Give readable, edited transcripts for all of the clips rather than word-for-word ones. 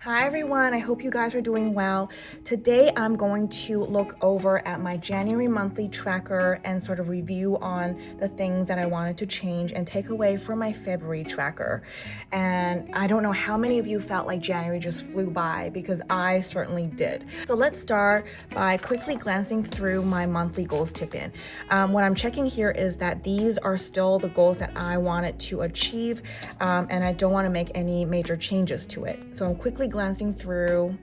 Hi everyone, I hope you guys are doing well. Today I'm going to look over at my January monthly tracker and sort of review on the things that I wanted to change and take away from my February tracker. And I don't know how many of you felt like January just flew by, because I certainly did. So let's start by quickly glancing through my monthly goals tip-in. What I'm checking here is that these are still the goals that I wanted to achieve, and I don't want to make any major changes to it. So I'm quickly glancing through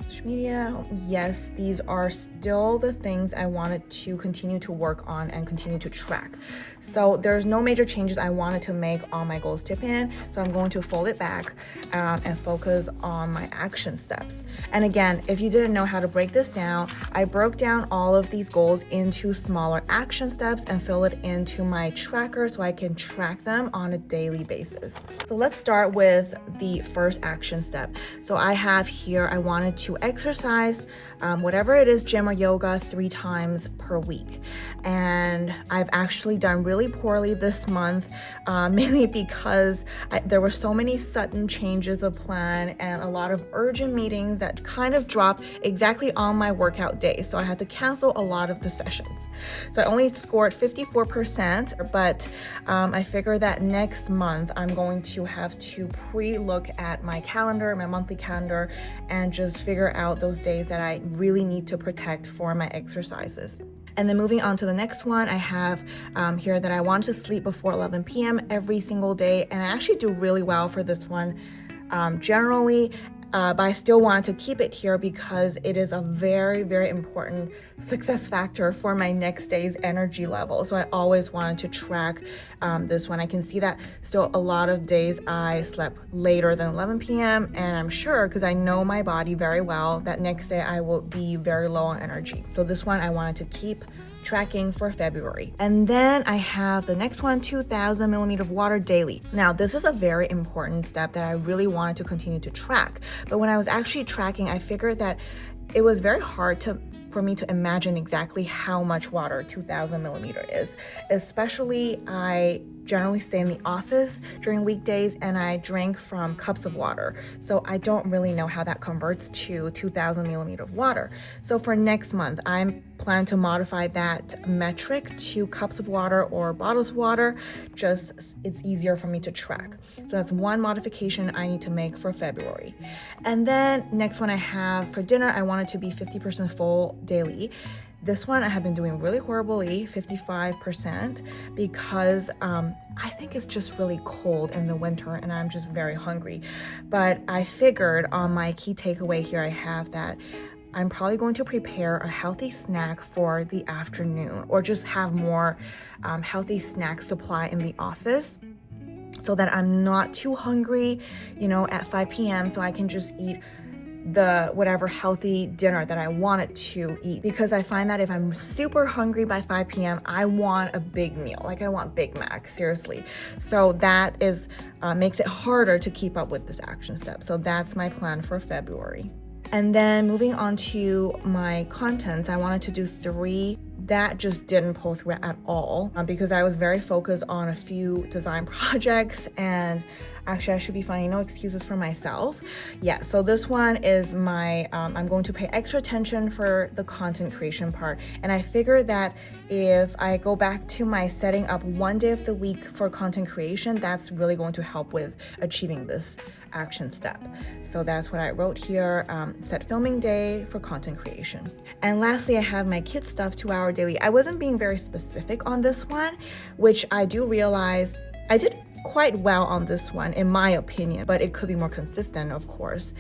social media. Yes, these are still the things I wanted to continue to work on and continue to track. So there's no major changes I wanted to make on my goals tip-in. So I'm going to fold it back and focus on my action steps. And again, if you didn't know how to break this down, I broke down all of these goals into smaller action steps and fill it into my tracker so I can track them on a daily basis. So let's start with the first action step. So I have here, I wanted to exercise, whatever it is, gym or yoga, 3 times per week. And I've actually done really poorly this month, mainly because there were so many sudden changes of plan and a lot of urgent meetings that kind of dropped exactly on my workout day. So I had to cancel a lot of the sessions. So I only scored 54%, but I figure that next month I'm going to have to pre-look at my calendar, my monthly calendar, and just figure out those days that I really need to protect for my exercises. And then moving on to the next one, I have here that I want to sleep before 11 p.m. every single day. And I actually do really well for this one generally, but I still want to keep it here because it is a very, very important success factor for my next day's energy level. So I always wanted to track this one. I can see that still a lot of days I slept later than 11 p.m. And I'm sure, because I know my body very well, that next day I will be very low on energy. So this one I wanted to keep tracking for February. And then I have the next one, 2,000 milliliters of water daily. Now, this is a very important step that I really wanted to continue to track. But when I was actually tracking, I figured that it was very hard for me to imagine exactly how much water 2,000 milliliters is. Especially, I generally stay in the office during weekdays and I drink from cups of water. So I don't really know how that converts to 2,000 milliliters of water. So for next month, I plan to modify that metric to cups of water or bottles of water. Just, it's easier for me to track. So that's one modification I need to make for February. And then next one I have for dinner, I want it to be 50% full daily. This one I have been doing really horribly, 55%, because I think it's just really cold in the winter and I'm just very hungry. But I figured on my key takeaway here, I have that I'm probably going to prepare a healthy snack for the afternoon, or just have more healthy snack supply in the office, so that I'm not too hungry, at 5 p.m. so I can just eat the whatever healthy dinner that I wanted to eat. Because I find that if I'm super hungry by 5 p.m., I want a big meal. Like I want Big Mac, seriously. So that is makes it harder to keep up with this action step. So that's my plan for February. And then moving on to my contents, I wanted to do 3 that just didn't pull through at all because I was very focused on a few design projects, and actually I should be finding no excuses for myself. Yeah, so this one is my, I'm going to pay extra attention for the content creation part. And I figured that if I go back to my setting up one day of the week for content creation, that's really going to help with achieving this action step. So that's what I wrote here, set filming day for content creation. And lastly, I have my kids stuff 2-hour daily. I wasn't being very specific on this one, which I do realize I did quite well on this one in my opinion, but it could be more consistent, of course.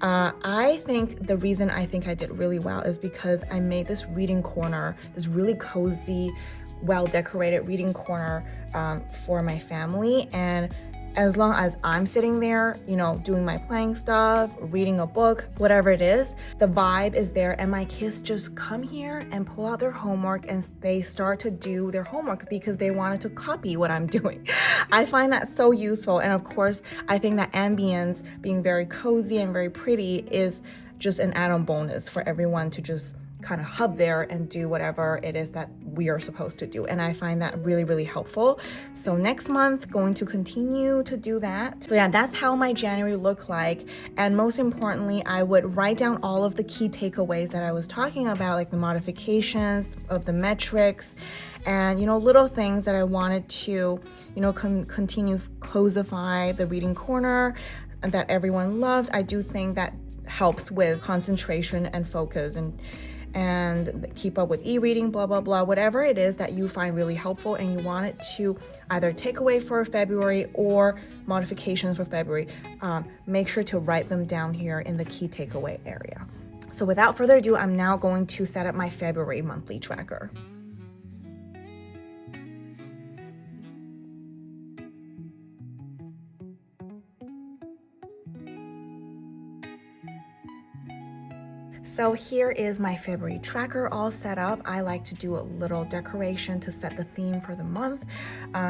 I think the reason I think I did really well is because I made this reading corner, this really cozy, well-decorated reading corner for my family. And as long as I'm sitting there, doing my planning stuff, reading a book, whatever it is, the vibe is there, and my kids just come here and pull out their homework and they start to do their homework because they wanted to copy what I'm doing. I find that so useful. And of course, I think that ambience, being very cozy and very pretty, is just an add-on bonus for everyone to just kind of hub there and do whatever it is that we are supposed to do. And I find that really, really helpful. So next month, going to continue to do that. So yeah, that's how my January looked like. And most importantly, I would write down all of the key takeaways that I was talking about, like the modifications of the metrics and, little things that I wanted to, continue codify the reading corner that everyone loves. I do think that helps with concentration and focus and keep up with e-reading, blah, blah, blah, whatever it is that you find really helpful and you want it to either take away for February or modifications for February, make sure to write them down here in the key takeaway area. So without further ado, I'm now going to set up my February monthly tracker. So here is my February tracker all set up. I like to do a little decoration to set the theme for the month.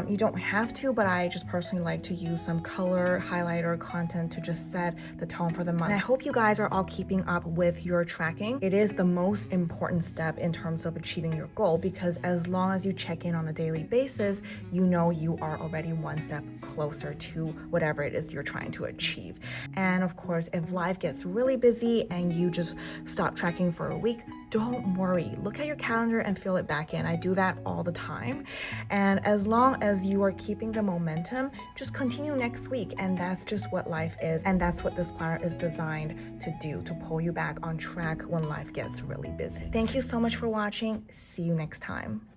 You don't have to, but I just personally like to use some color highlighter content to just set the tone for the month. And I hope you guys are all keeping up with your tracking. It is the most important step in terms of achieving your goal, because as long as you check in on a daily basis, you know you are already one step closer to whatever it is you're trying to achieve. And of course, if life gets really busy and you just stop tracking for a week, don't worry. Look at your calendar and fill it back in. I do that all the time. And as long as you are keeping the momentum, just continue next week. And that's just what life is. And that's what this planner is designed to do, to pull you back on track when life gets really busy. Thank you so much for watching. See you next time.